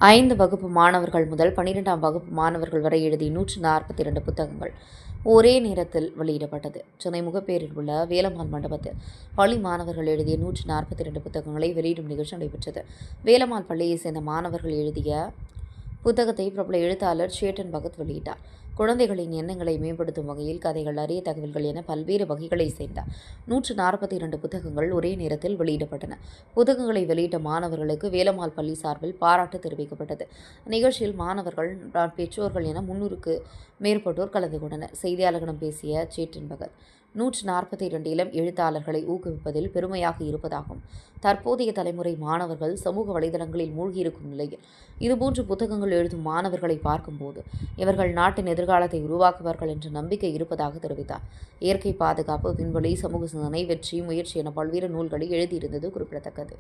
5 வகுப்பு மாணவர்கள் முதல் 12ஆம் வகுப்பு மாணவர்கள் வரை எழுதிய 142 புத்தகங்கள் ஒரே நேரத்தில் வெளியிடப்பட்டது. சென்னை முகப்பேரில் உள்ள வேலம்மாள் மண்டபத்தில் பள்ளி மாணவர்கள் எழுதிய 142 புத்தகங்களை வெளியிடும் நிகழ்ச்சி நடைபெற்றது. வேலம்மாள் பள்ளியைச் சேர்ந்த மாணவர்கள் எழுதிய புத்தகத்தை பிரபல எழுத்தாளர் சேட்டன் பகத் வெளியிட்டார். குழந்தைகளின் எண்ணங்களை மேம்படுத்தும் வகையில் கதைகள், அரிய தகவல்கள் என பல்வேறு வகைகளைச் சேர்ந்த 142 புத்தகங்கள் ஒரே நேரத்தில் வெளியிடப்பட்டன. புத்தகங்களை வெளியிட்ட மாணவர்களுக்கு வேலம்மாள் பள்ளி சார்பில் பாராட்டு தெரிவிக்கப்பட்டது. நிகழ்ச்சியில் மாணவர்கள், பெற்றோர்கள் என 300க்கு மேற்பட்டோர் கலந்து கொண்டனர். செய்தியாளர்களிடம் பேசிய சேட்டன் பகத், 142 இளம் எழுத்தாளர்களை ஊக்குவிப்பதில் பெருமையாக இருப்பதாகவும், தற்போதைய தலைமுறை மாணவர்கள் சமூக வலைதளங்களில் மூழ்கியிருக்கும் நிலையில் இதுபோன்ற புத்தகங்கள் எழுதும் மாணவர்களை பார்க்கும்போது இவர்கள் நாட்டின் எதிர்காலத்தை உருவாக்குவார்கள் என்ற நம்பிக்கை இருப்பதாக தெரிவித்தார். இயற்கை பாதுகாப்பு, விண்வெளி, சமூக சிந்தனை, வெற்றி, முயற்சி என பல்வேறு நூல்களை எழுதியிருந்தது குறிப்பிடத்தக்கது.